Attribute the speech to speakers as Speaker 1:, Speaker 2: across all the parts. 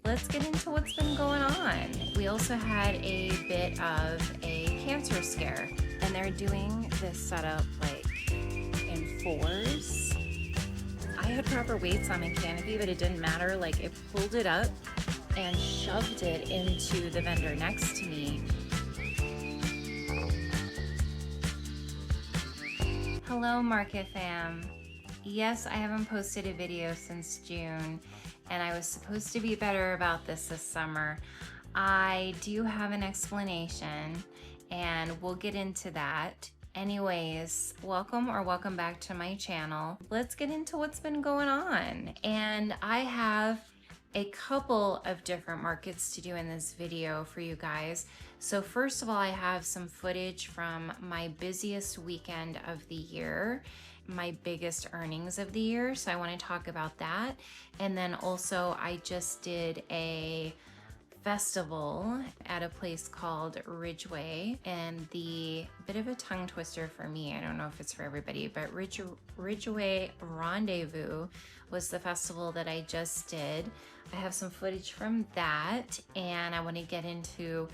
Speaker 1: let's get into what's been going on. We also had a bit of a cancer scare, and they're doing this setup like in fours. I had proper weights on my canopy, but it didn't matter. Like, it pulled it up and shoved it into the vendor next to me. Hello, Market Fam. Yes, I haven't posted a video since June, and I was supposed to be better about this summer. I do have an explanation, and we'll get into that. Anyways, welcome back to my channel. Let's get into what's been going on. And I have a couple of different markets to do in this video for you guys. So first of all, I have some footage from my busiest weekend of the year, my biggest earnings of the year. So I want to talk about that. And then also I just did a festival at a place called Ridgway, and the bit of a tongue twister for me, I don't know if it's for everybody, but Ridgway Rendezvous was the festival that I just did. I have some footage from that, and I want to get into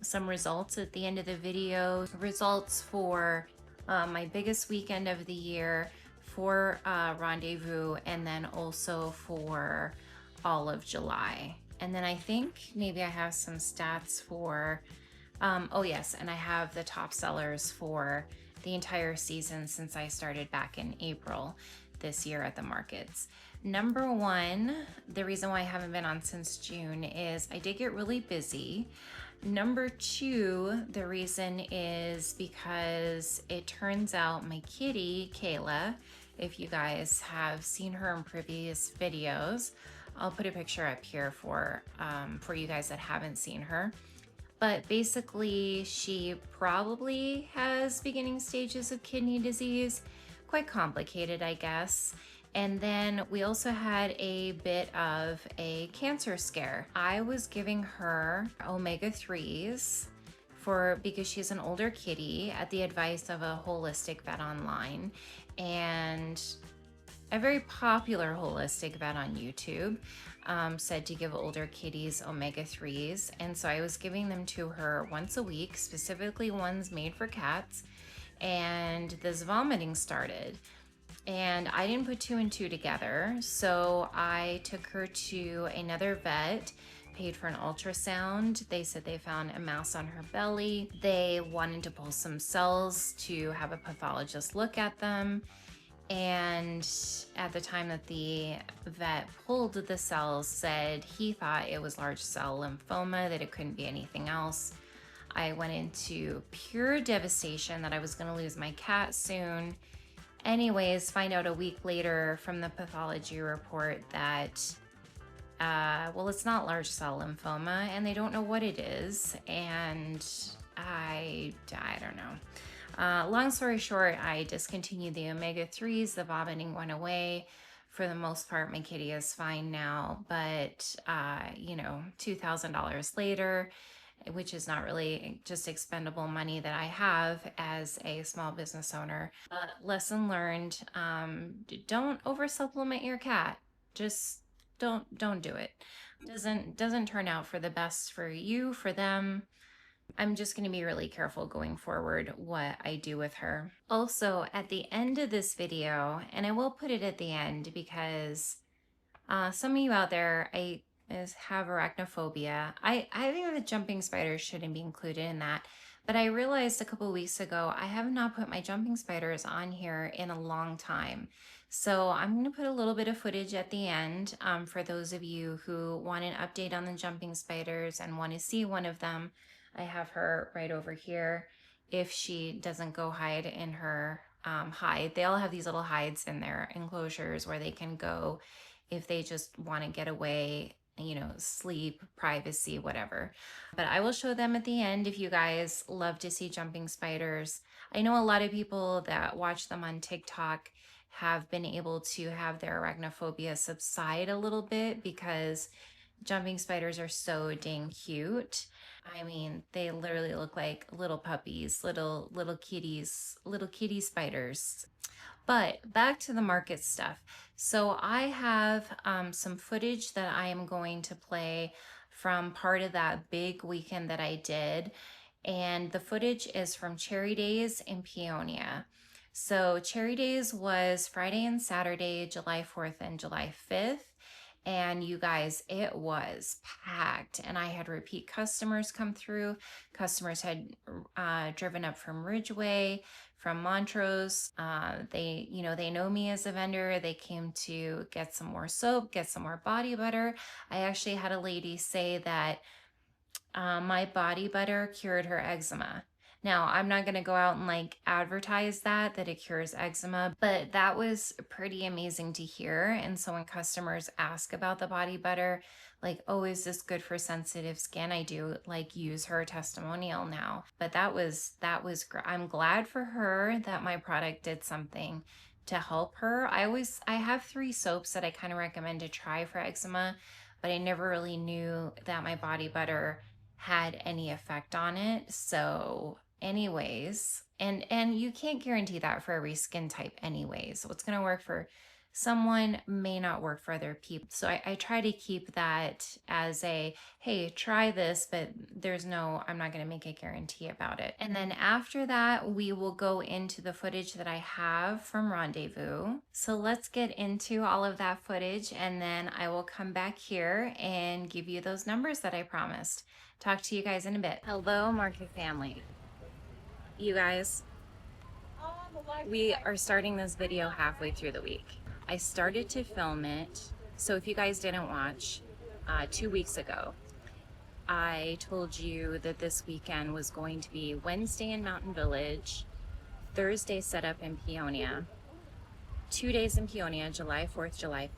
Speaker 1: some results at the end of the video. Results for my biggest weekend of the year, for Rendezvous, and then also for all of July. And then I think maybe I have some stats for, oh yes, and I have the top sellers for the entire season since I started back in April this year at the markets. Number one, the reason why I haven't been on since June is I did get really busy. Number two, the reason is because it turns out my kitty, Kayla, if you guys have seen her in previous videos, I'll put a picture up here for you guys that haven't seen her. But basically, she probably has beginning stages of kidney disease. Quite complicated, I guess. And then we also had a bit of a cancer scare. I was giving her omega-3s because she's an older kitty at the advice of a holistic vet online. And a very popular holistic vet on YouTube said to give older kitties omega-3s. And so I was giving them to her once a week, specifically ones made for cats. And this vomiting started. And I didn't put two and two together. So I took her to another vet, paid for an ultrasound. They said they found a mass on her belly. They wanted to pull some cells to have a pathologist look at them. And at the time that the vet pulled the cells, said he thought it was large cell lymphoma, that it couldn't be anything else. I went into pure devastation that I was going to lose my cat soon. Anyways, find out a week later from the pathology report that, well, it's not large cell lymphoma, and they don't know what it is. And I don't know. Long story short, I discontinued the omega-3s. The vomiting went away. For the most part, my kitty is fine now. But, you know, $2,000 later, which is not really just expendable money that I have as a small business owner. Lesson learned, don't over supplement your cat. Just don't do it. Doesn't turn out for the best for you, for them. I'm just going to be really careful going forward what I do with her. Also, at the end of this video, and I will put it at the end because some of you out there have arachnophobia. I think that jumping spiders shouldn't be included in that, but I realized a couple weeks ago I have not put my jumping spiders on here in a long time. So I'm going to put a little bit of footage at the end for those of you who want an update on the jumping spiders and want to see one of them. I have her right over here. If she doesn't go hide in her hide, they all have these little hides in their enclosures where they can go if they just want to get away, you know, sleep, privacy, whatever. But I will show them at the end if you guys love to see jumping spiders. I know a lot of people that watch them on TikTok have been able to have their arachnophobia subside a little bit because Jumping spiders are so dang cute. I mean, they literally look like little puppies, little kitties, little kitty spiders. But back to the market stuff. So I have some footage that I am going to play from part of that big weekend that I did. And the footage is from Cherry Days in Peonia. So Cherry Days was Friday and Saturday, July 4th and July 5th. And you guys, it was packed. And I had repeat customers come through. Customers had driven up from Ridgway, from Montrose. They know me as a vendor. They came to get some more soap, get some more body butter. I actually had a lady say that my body butter cured her eczema. Now, I'm not going to go out and like advertise that it cures eczema, but that was pretty amazing to hear. And so when customers ask about the body butter, like, oh, is this good for sensitive skin? I do like use her testimonial now. But that was I'm glad for her that my product did something to help her. I have 3 soaps that I kind of recommend to try for eczema, but I never really knew that my body butter had any effect on it. So anyways, and you can't guarantee that for every skin type anyways. What's going to work for someone may not work for other people. So I try to keep that as a, hey, try this, but I'm not going to make a guarantee about it. And then after that, we will go into the footage that I have from Rendezvous. So let's get into all of that footage, and then I will come back here and give you those numbers that I promised. Talk to you guys in a bit. Hello, Market family. You guys, we are starting this video halfway through the week. I started to film it, so if you guys didn't watch, 2 weeks ago, I told you that this weekend was going to be Wednesday in Mountain Village, Thursday set up in Peonia, 2 days in Peonia, July 4th, July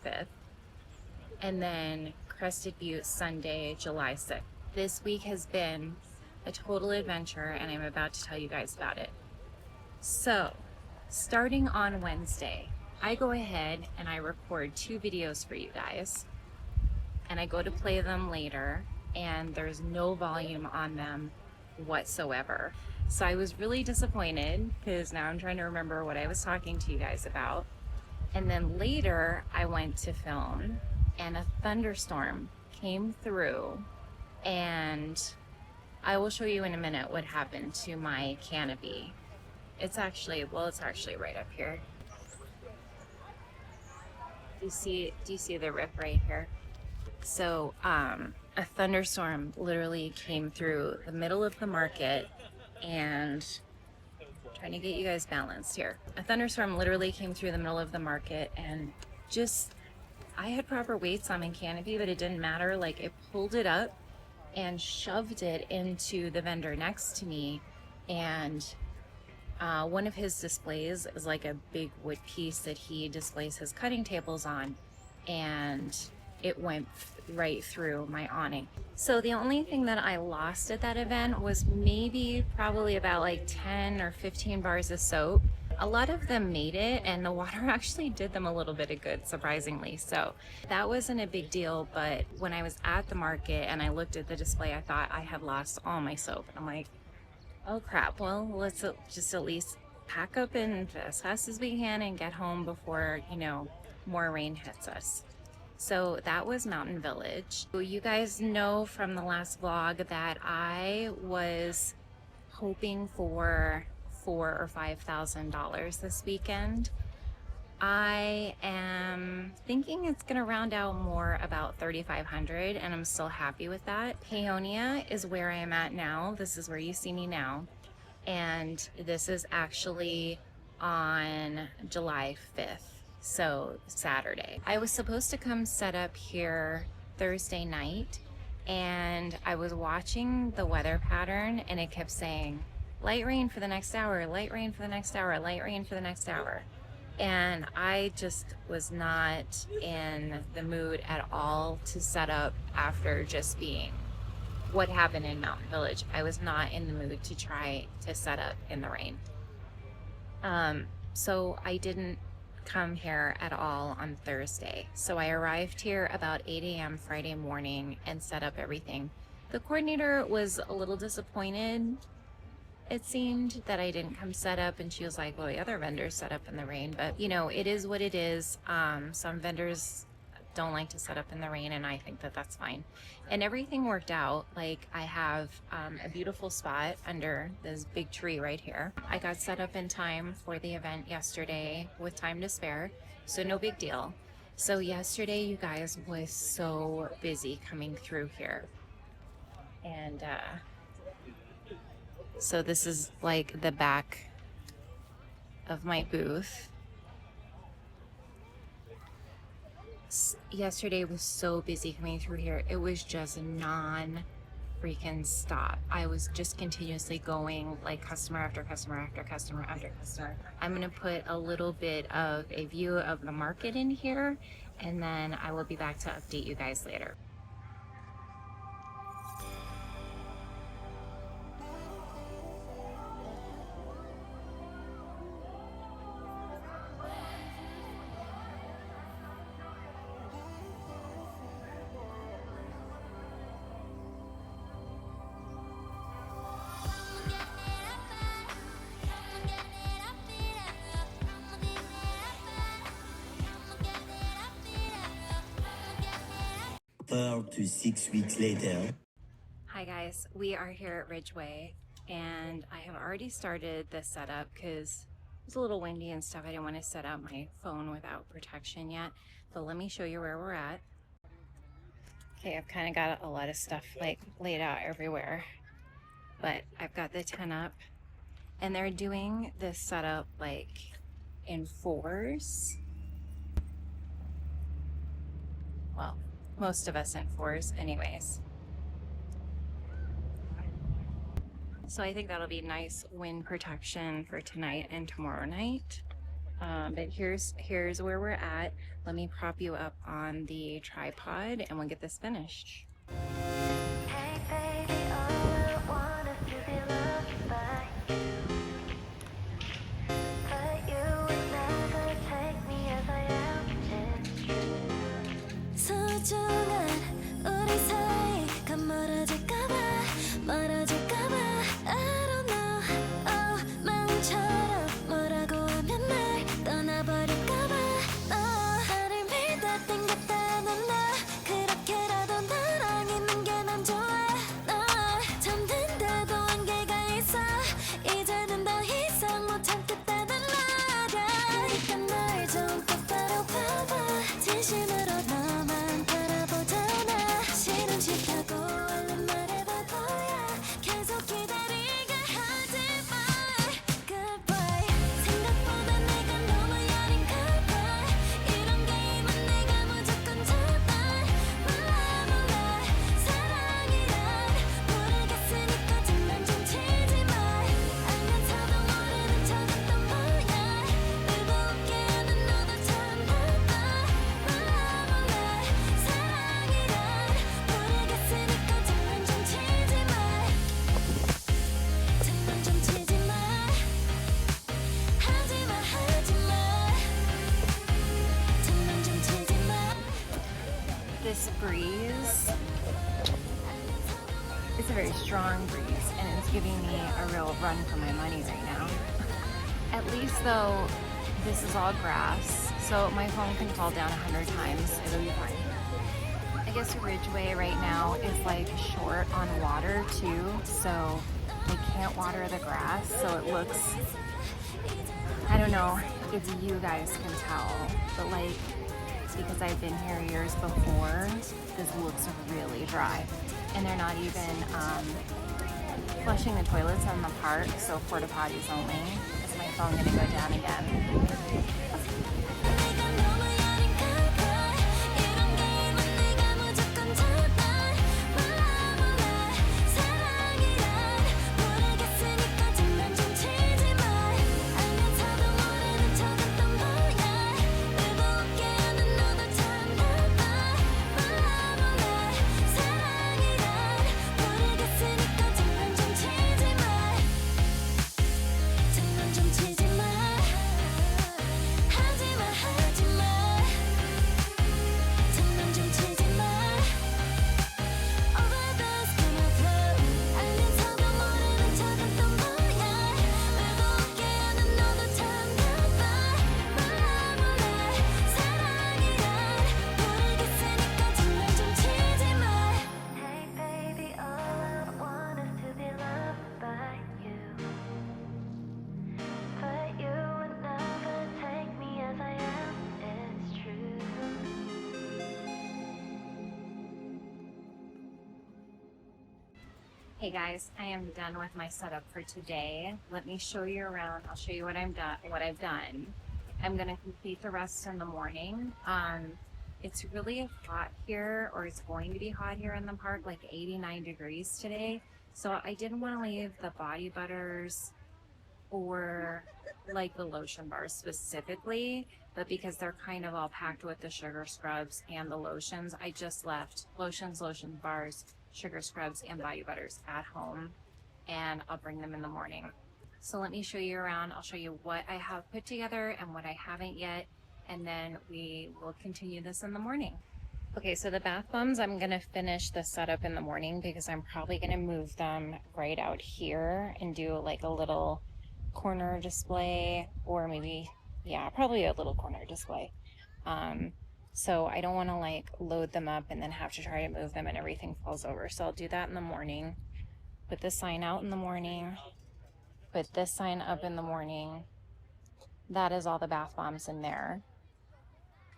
Speaker 1: 5th, and then Crested Butte Sunday, July 6th. This week has been a total adventure, and I'm about to tell you guys about it. So, starting on Wednesday, I go ahead and I record 2 videos for you guys, and I go to play them later, and there's no volume on them whatsoever. So I was really disappointed, because now I'm trying to remember what I was talking to you guys about. And then later I went to film, and a thunderstorm came through, and I will show you in a minute what happened to my canopy. It's actually right up here. Do you see the rip right here? So a thunderstorm literally came through the middle of the market, and trying to get you guys balanced here. A thunderstorm literally came through the middle of the market, and I had proper weights on my canopy, but it didn't matter. Like, it pulled it up and shoved it into the vendor next to me, and one of his displays is like a big wood piece that he displays his cutting tables on, and it went right through my awning. So the only thing that I lost at that event was probably about like 10 or 15 bars of soap. A lot of them made it, and the water actually did them a little bit of good, surprisingly. So that wasn't a big deal, but when I was at the market and I looked at the display, I thought I had lost all my soap. And I'm like, oh crap, well, let's just at least pack up and as fast as we can and get home before, more rain hits us. So that was Mountain Village. You guys know from the last vlog that I was hoping for $4,000 or $5,000 this weekend. I am thinking it's gonna round out more about 3,500, and I'm still happy with that. Peonia is where I am at now. This is where you see me now. And this is actually on July 5th, so Saturday. I was supposed to come set up here Thursday night, and I was watching the weather pattern, and it kept saying, light rain for the next hour, light rain for the next hour, light rain for the next hour. And I just was not in the mood at all to set up after just being what happened in Mountain Village. I was not in the mood to try to set up in the rain. So I didn't come here at all on Thursday. So I arrived here about 8 a.m. Friday morning and set up everything. The coordinator was a little disappointed, it seemed, that I didn't come set up, and she was like, well, the other vendors set up in the rain, but you know, it is what it is. Some vendors don't like to set up in the rain, and I think that that's fine. And everything worked out. Like, I have a beautiful spot under this big tree right here. I got set up in time for the event yesterday with time to spare, so no big deal. So yesterday, you guys, was so busy coming through here. And so this is like the back of my booth. Yesterday was so busy coming through here. It was just freaking stop. I was just continuously going, like, customer after customer after customer after customer. I'm gonna put a little bit of a view of the market in here, and then I will be back to update you guys later.
Speaker 2: To 6 weeks later.
Speaker 1: Hi guys, we are here at Ridgway, and I have already started the setup because it's a little windy and stuff. I didn't want to set up my phone without protection yet, but let me show you where we're at. Okay, I've kind of got a lot of stuff like laid out everywhere, but I've got the tent up, and they're doing this setup like in fours. Well, most of us in fours anyways. So I think that'll be nice wind protection for tonight and tomorrow night. But here's where we're at. Let me prop you up on the tripod and we'll get this finished. Hey baby, all I want is to be loved by you. But you would never take me as I am, it's true. 소중한 우리 사이가 멀어질까봐 I don't know. Oh, 마음처럼 뭐라고 하면 날 떠나버릴까봐 나를 믿어 땡겼다는 나 그렇게라도 나랑 있는 게 난 좋아 널 참는데도 한계가 있어 이제는 더 이상 못 참겠다는 말야 그러니까 날 좀 똑바로 봐봐 진심으로 너만 바라보잖아 싫은 싫다고 얼른 말해봐 거야 계속 기다리게 하지 마 Goodbye 생각보다 내가 너무 여린가 봐 이런 게임은 내가 무조건 잡아 몰라 사랑이란 모르겠으니까 장난 좀 치지 마 알면서도 모르는 척했던 거야 울고 웃게 하는 너도 참 바빠 몰라 사랑이란 모르겠으니까 장난 좀 치지 마 장난 좀 치지 마 하지 마 장난 좀 치지 마 This breeze is a very strong breeze, and it's giving me a real run for my money right now. At least though, this is all grass, so my phone can fall down 100 times. It'll be fine. I guess Ridgway right now is like short on water too, so they can't water the grass, so it looks, I don't know if you guys can tell, but like, because I've been here years before, this looks really dry. And they're not even flushing the toilets in the park, so porta potties only. Is my phone gonna go down again? Hey guys, I am done with my setup for today. Let me show you around. I'll show you what I've done. I'm gonna complete the rest in the morning. It's really hot here, or it's going to be hot here in the park, like 89 degrees today. So I didn't want to leave the body butters or like the lotion bars specifically, but because they're kind of all packed with the sugar scrubs and the lotions, I just left lotions, lotion bars, sugar scrubs, and body butters at home, and I'll bring them in the morning. So let me show you around. I'll show you what I have put together and what I haven't yet, and then we will continue this in the morning. Okay, so the bath bombs, I'm gonna finish the setup in the morning because I'm probably gonna move them right out here and do like a little corner display, or maybe, yeah, probably a little corner display. So I don't want to like load them up and then have to try to move them and everything falls over. So I'll do that in the morning. Put this sign out in the morning. Put this sign up in the morning. That is all the bath bombs in there.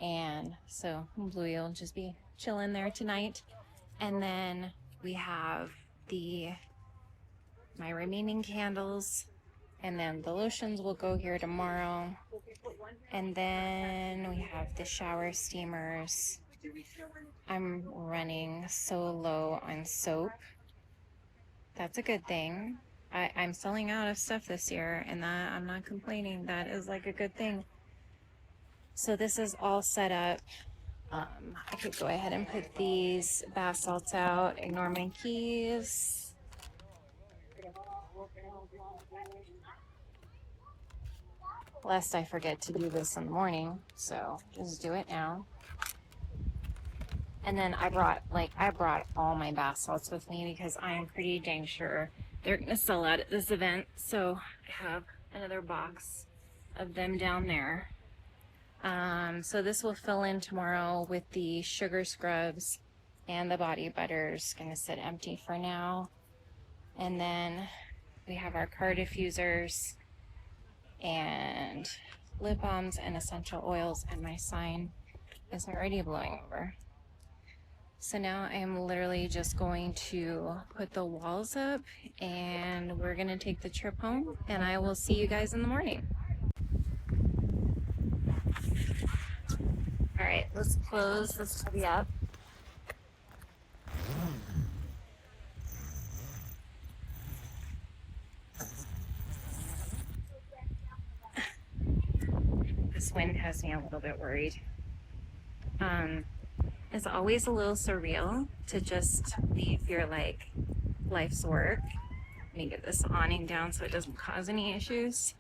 Speaker 1: And so Bluey will just be chilling there tonight. And then we have my remaining candles, and then the lotions will go here tomorrow. And then we have the shower steamers. I'm running so low on soap. That's a good thing. I'm selling out of stuff this year, and that I'm not complaining. That is like a good thing. So this is all set up. I could go ahead and put these bath salts out. Ignore my keys. Lest I forget to do this in the morning, so just do it now. And then I brought all my bath salts with me because I am pretty dang sure they're gonna sell out at this event. So I have another box of them down there. So this will fill in tomorrow with the sugar scrubs and the body butters. Gonna sit empty for now. And then we have our car diffusers and lip balms and essential oils, and my sign is already blowing over. So now I am literally just going to put the walls up, and we're gonna take the trip home, and I will see you guys in the morning. All right, let's close this puppy up. This wind has me a little bit worried. It's always a little surreal to just leave your like life's work. Let me get this awning down so it doesn't cause any issues.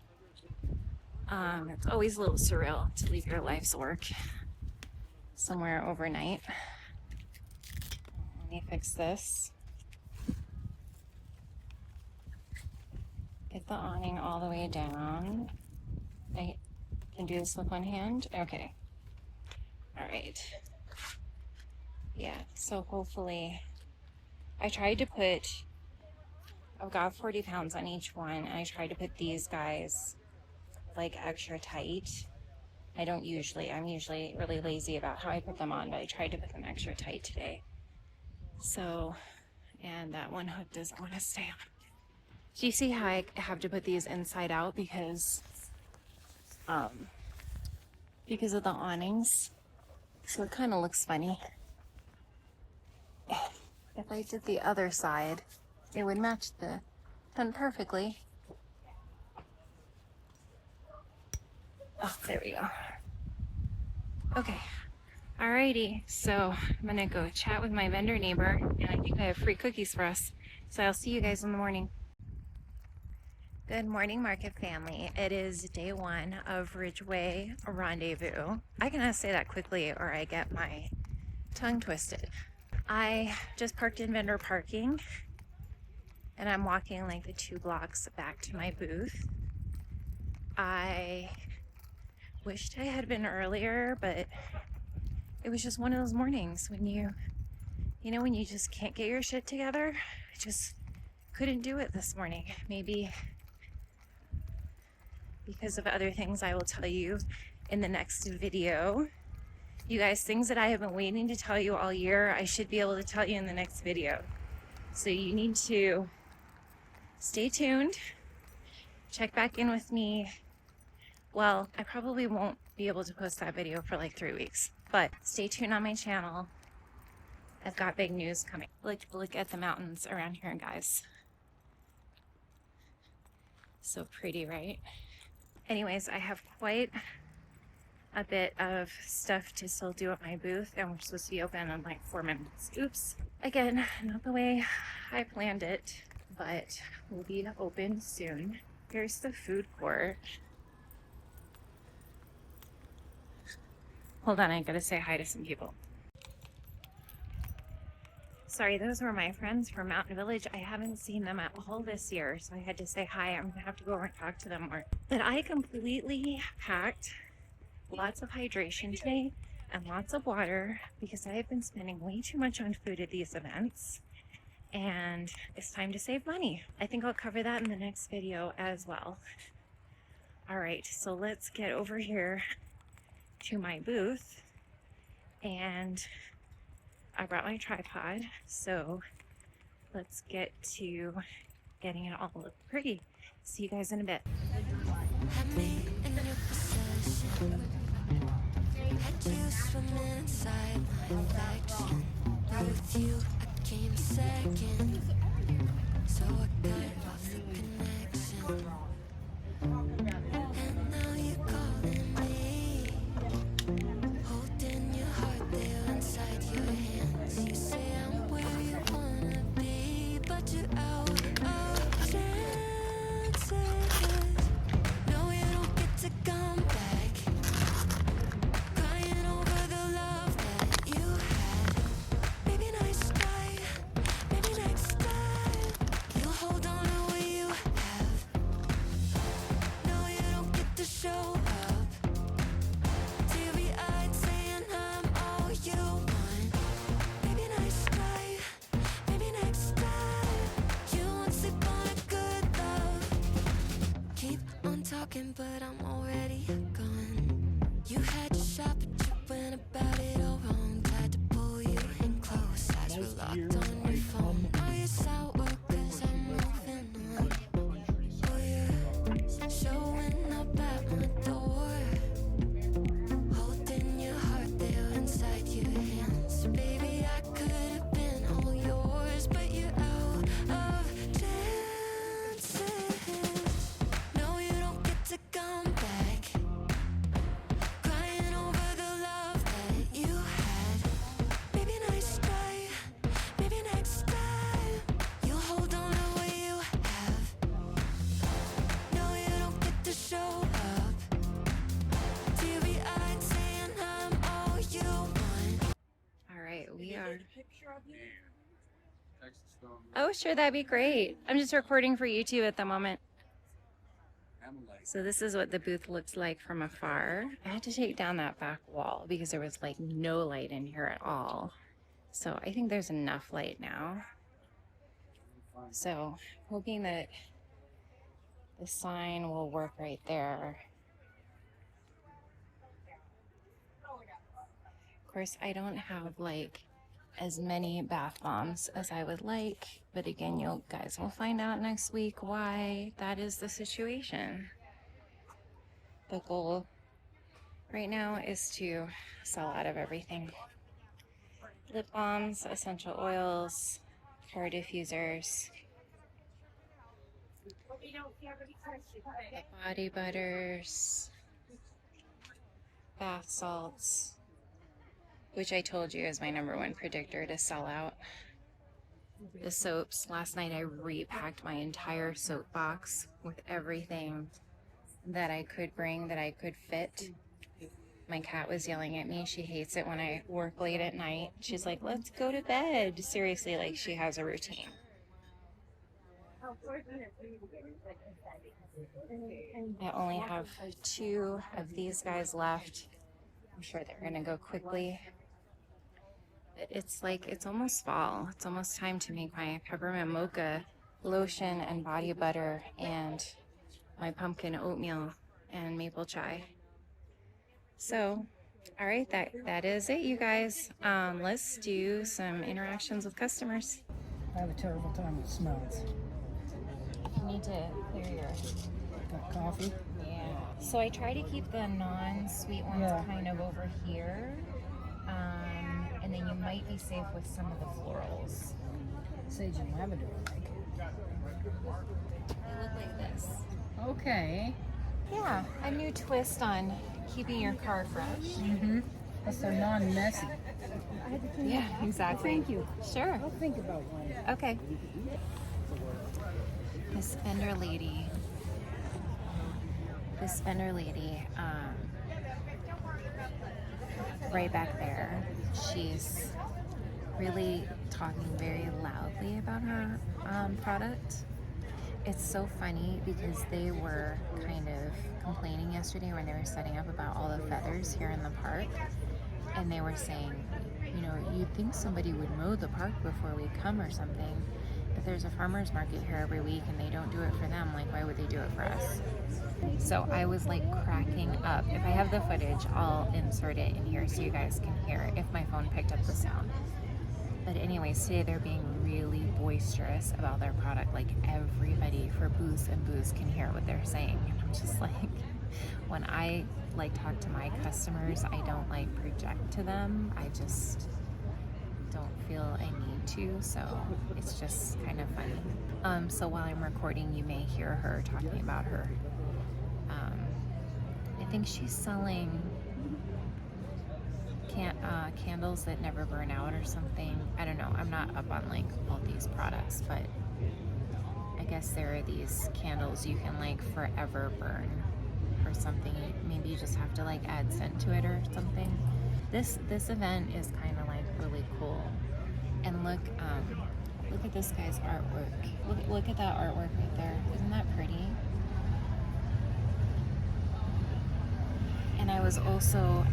Speaker 1: It's always a little surreal to leave your life's work somewhere overnight. Let me fix this. Get the awning all the way down. I can do this with one hand. Okay. All right. Yeah, so hopefully I've got 40 pounds on each one, and I tried to put these guys like extra tight. I'm usually really lazy about how I put them on, but I tried to put them extra tight today. So, and that one hook doesn't want to stay on. Do you see how I have to put these inside out because of the awnings? So it kind of looks funny. If I did the other side, it would match the tent perfectly. Oh, there we go. Okay. Alrighty, so I'm gonna go chat with my vendor neighbor, and I think I have free cookies for us. So I'll see you guys in the morning. Good morning, Market family. It is day one of Ridgway Rendezvous. I cannot say that quickly or I get my tongue twisted. I just parked in vendor parking, and I'm walking like the 2 blocks back to my booth. I wished I had been earlier, but it was just one of those mornings when when you just can't get your shit together. I just couldn't do it this morning. Maybe because of other things I will tell you in the next video. You guys, things that I have been waiting to tell you all year, I should be able to tell you in the next video. So you need to stay tuned, check back in with me. Well, I probably won't be able to post that video for like 3 weeks, but stay tuned on my channel. I've got big news coming. Look at the mountains around here, guys. So pretty, right? Anyways, I have quite a bit of stuff to still do at my booth, and we're supposed to be open in like 4 minutes. Oops. Again, not the way I planned it, but we'll be open soon. Here's the food court. Hold on, I gotta say hi to some people. Sorry, those were my friends from Mountain Village. I haven't seen them at all this year, so I had to say hi. I'm gonna have to go over and talk to them more. But I completely packed lots of hydration today and lots of water because I have been spending way too much on food at these events, and it's time to save money. I think I'll cover that in the next video as well. All right, so let's get over here to my booth, and I brought my tripod, so let's get to getting it all look pretty. See you guys in a bit. Had you swimming inside my affection. With you, I came second. So I cut off the connection. And now you're calling me. Holding your heart there inside your hands. You say I'm where you wanna be, but you're out of chances. No, you don't get to come back. But I'm already gone. You had your shot, but you went about it all wrong. Tried to pull you in close, eyes were locked on your phone. Now you're sour, cause I'm moving on. Oh, you're showing up at my door. Holding your heart there inside your hands. Baby, I could have been all yours, but you're out of chances. To come back, crying over the love that you had. Maybe nice try, maybe next time you'll hold on to what you have. No, you don't get to show up. Teary-eyed saying I'm all you want. All right, we are. Oh, sure, that'd be great. I'm just recording for YouTube at the moment. So this is what the booth looks like from afar. I had to take down that back wall because there was like no light in here at all. So I think there's enough light now. So hoping that the sign will work right there. Of course, I don't have like as many bath bombs as I would like, but again, you guys will find out next week why that is the situation. The goal right now is to sell out of everything. Lip balms, essential oils, hair diffusers, body butters, bath salts, which I told you is my #1 predictor to sell out. The soaps. Last night I repacked my entire soap box with everything that I could bring, that I could fit. My cat was yelling at me. She hates it when I work late at night. She's like, let's go to bed. Seriously, like she has a routine. I only have 2 of these guys left. I'm sure they're gonna go quickly. It's like, it's almost fall. It's almost time to make my peppermint mocha lotion and body butter and my pumpkin oatmeal and maple chai. So, all right, that is it, you guys. Let's do some interactions with customers.
Speaker 3: I have a terrible time with smells.
Speaker 1: You need to clear your...
Speaker 3: Got coffee?
Speaker 1: Yeah. So I try to keep the non-sweet ones kind of over here. And then you might be safe with some of the florals.
Speaker 3: Sage and lavender, I think.
Speaker 1: They look like this.
Speaker 3: Okay.
Speaker 1: Yeah, a new twist on keeping your car fresh.
Speaker 3: Mm-hmm. Plus they're non-messy.
Speaker 1: Yeah, exactly.
Speaker 3: Thank you.
Speaker 1: Sure.
Speaker 3: I'll think about one.
Speaker 1: Okay. This vendor lady, right back there, she's really talking very loudly about her product. It's so funny because they were kind of complaining yesterday when they were setting up about all the feathers here in the park, and they were saying, you know, you'd think somebody would mow the park before we come or something, but there's a farmer's market here every week and they don't do it for them. Like, why would they do it for us? So I was like cracking up. If I have the footage, I'll insert it in here so you guys can hear it if my phone picked up the sound. But anyways, today they're being really boisterous about their product. Like, everybody for booths and booths can hear what they're saying. And I'm just like, when I like talk to my customers, I don't like project to them. I just don't feel I need to, so it's just kind of funny. So while I'm recording, you may hear her talking about her. I think she's selling candles that never burn out or something. I don't know. I'm not up on like all these products, but I guess there are these candles you can like forever burn or something. Maybe you just have to like add scent to it or something. This event is kind of like really cool. And look at this guy's artwork. Look at that artwork right there. Isn't that pretty? And I was also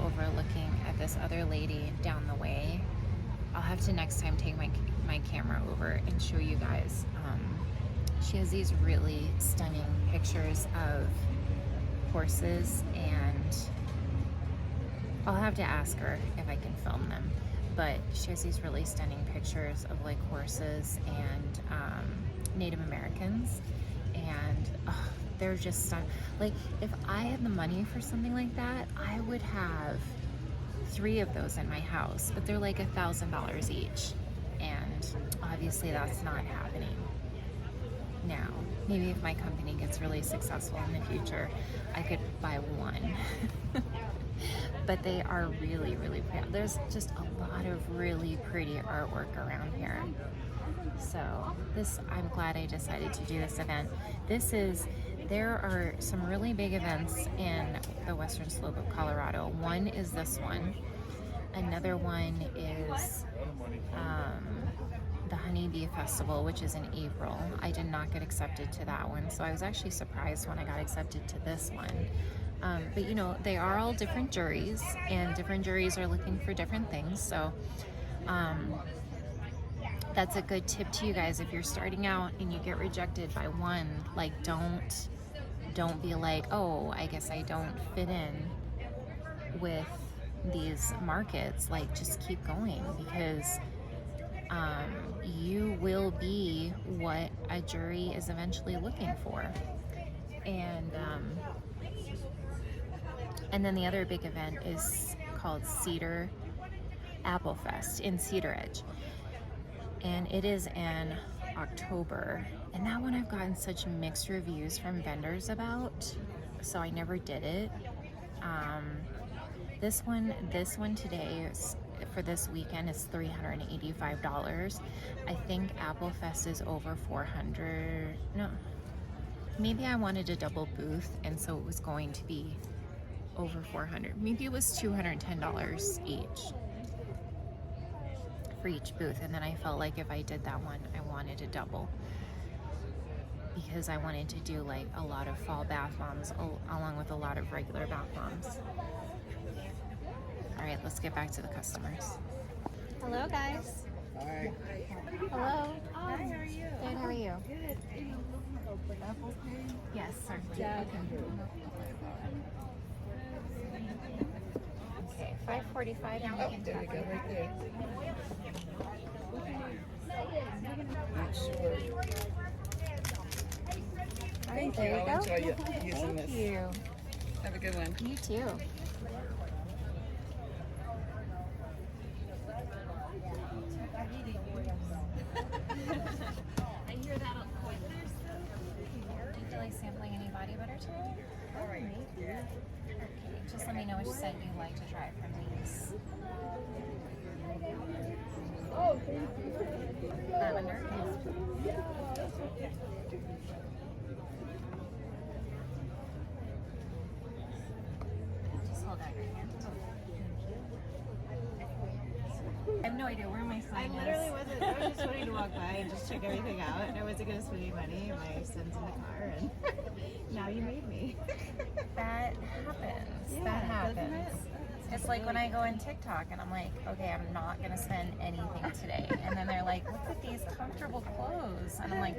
Speaker 1: overlooking at this other lady down the way. I'll have to next time take my camera over and show you guys. She has these really stunning pictures of horses, and I'll have to ask her if I can film them. But she has these really stunning pictures of like horses and Native Americans, and they're just stunning. Like, if I had the money for something like that, I would have 3 of those in my house, but they're like $1,000 each, and obviously that's not happening now. Maybe if my company gets really successful in the future, I could buy one. But they are really, really pretty. There's just a lot of really pretty artwork around here. So I'm glad I decided to do this event. There are some really big events in the western slope of Colorado. One is this one. Another one is the Honeybee Festival, which is in April. I did not get accepted to that one, so I was actually surprised when I got accepted to this one. But you know, they are all different juries, and different juries are looking for different things. So that's a good tip to you guys. If you're starting out and you get rejected by one, like, don't be like, oh, I guess I don't fit in with these markets. Like, just keep going, because you will be what a jury is eventually looking for. And then the other big event is called Cedar Apple Fest in Cedar Edge, and it is in October. And that one I've gotten such mixed reviews from vendors about, so I never did it. This one today for this weekend is $385. I think Apple Fest is over $400. No, maybe I wanted a double booth, and so it was going to be over $400. Maybe it was $210 each for each booth. And then I felt like if I did that one, I wanted a double, because I wanted to do like a lot of fall bath bombs along with a lot of regular bath bombs. All right, let's get back to the customers. Hello, guys.
Speaker 2: Hi.
Speaker 1: Hello.
Speaker 3: Hi, how are you?
Speaker 1: Good, how are you?
Speaker 3: Good. Apple Pay?
Speaker 1: Yes, certainly.
Speaker 3: Yeah, I can do it.
Speaker 1: Okay, 5:45 and we can
Speaker 3: There we
Speaker 1: talk.
Speaker 3: go, right there.
Speaker 4: Thank
Speaker 1: There
Speaker 4: you.
Speaker 1: you
Speaker 4: I'll
Speaker 1: go.
Speaker 4: enjoy using
Speaker 1: Thank
Speaker 4: this.
Speaker 1: you.
Speaker 4: Have a good one.
Speaker 1: You too. I hear that on point there. Do you feel like sampling any body butter today?
Speaker 4: All right.
Speaker 1: Okay, just let me know which scent you'd like to try from these. Lavender. Just hold out your hand. I have no idea where my sign
Speaker 3: I literally wasn't. I was just wanting to walk by and just check everything out. And I wasn't going to spend any money. And my son's in the car, and now you made me.
Speaker 1: That happens.
Speaker 3: Yeah,
Speaker 1: That
Speaker 3: doesn't
Speaker 1: happens.
Speaker 3: it?
Speaker 1: It's like when I go on TikTok and I'm like, okay, I'm not gonna spend anything today. And then they're like, look at these comfortable clothes. And I'm like,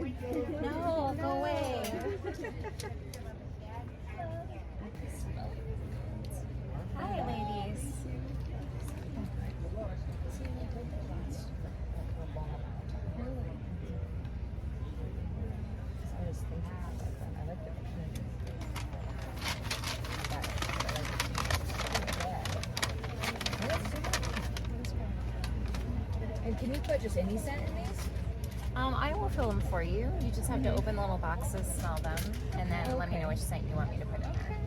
Speaker 1: no, go away. Hi, ladies.
Speaker 5: And can you put just any scent in these?
Speaker 1: I will fill them for you. You just have to open the little boxes, smell them, and then let me know which scent you want me to put in there.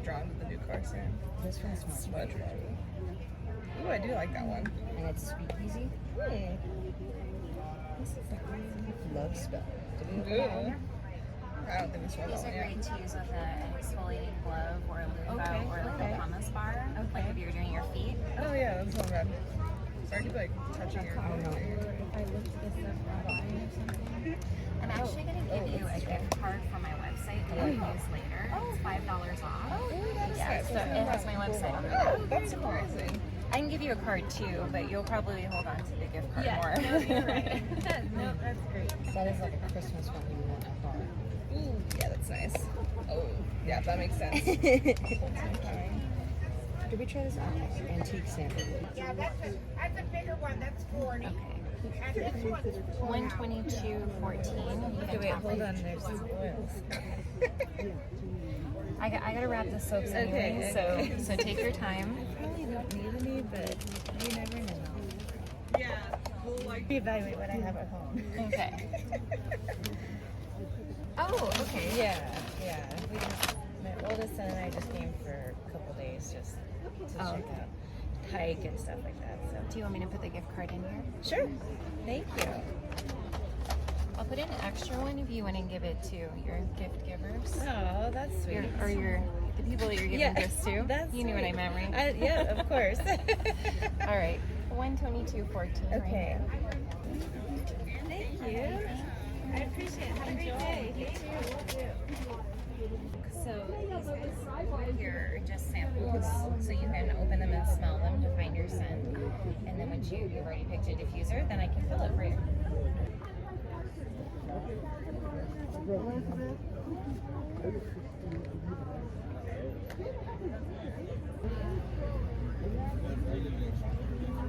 Speaker 4: Drawn to the new car scent.
Speaker 5: This one smells
Speaker 4: Smudge. Ooh, I do like that one.
Speaker 5: and it's speakeasy. This is like love spell.
Speaker 4: Ooh. I don't think we smell
Speaker 1: These
Speaker 4: that
Speaker 1: are
Speaker 4: one
Speaker 1: great to use with an exfoliating glove or a loofah
Speaker 3: Okay,
Speaker 1: or like
Speaker 3: okay.
Speaker 1: a pumice bar, like if you're doing your feet.
Speaker 4: yet. Oh yeah, that's not bad. Sorry to be like touching your.
Speaker 5: Oh no.
Speaker 3: If I looked this up online or something.
Speaker 1: I'm actually going to give you a gift card for my website that you can use later. It's $5 off. Yeah, so it has my website on there.
Speaker 4: Oh, that's surprising.
Speaker 1: I can give you a card too, but you'll probably hold on to the gift card more.
Speaker 3: No, you're right. No, that's great.
Speaker 5: That is like a Christmas one you want a car.
Speaker 4: Ooh, yeah, that's nice. Oh, yeah, that makes sense.
Speaker 5: Did we try this antique sample?
Speaker 6: Yeah, that's a bigger one. That's 40.
Speaker 1: Okay.
Speaker 6: And this one's
Speaker 1: 122.14.
Speaker 3: Okay, wait, hold on. There's oils.
Speaker 1: I gotta wrap the soaps anyway, so take your time.
Speaker 3: Probably don't need any, but you never know.
Speaker 4: Yeah, we'll like.
Speaker 3: Reevaluate what I have at home.
Speaker 1: Okay. Oh, okay.
Speaker 3: Yeah. We just, my oldest son and I just came for a couple days just to check out, hike and stuff like that. So
Speaker 1: Do you want me to put the gift card in here?
Speaker 3: sure. Thank you.
Speaker 1: I'll put in an extra one if you want to give it to your gift givers.
Speaker 3: Oh, that's sweet.
Speaker 1: The people that you're giving gifts to.
Speaker 3: That's
Speaker 1: You knew what I
Speaker 3: sweet.
Speaker 1: meant, right?
Speaker 3: Yeah, of course.
Speaker 1: All right. 122.14 right
Speaker 3: Okay.
Speaker 1: here.
Speaker 3: Thank you. I appreciate it. Have a great day.
Speaker 1: So these guys here are just samples, so you can open them and smell them to find your scent. And then once you've already picked a diffuser, then I can fill it for you.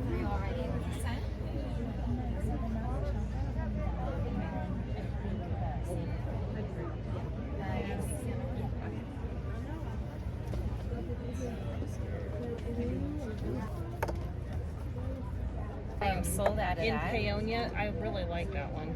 Speaker 1: Are you all ready with the scent? I am sold out of
Speaker 4: In
Speaker 1: that.
Speaker 4: Paonia, I really like that one.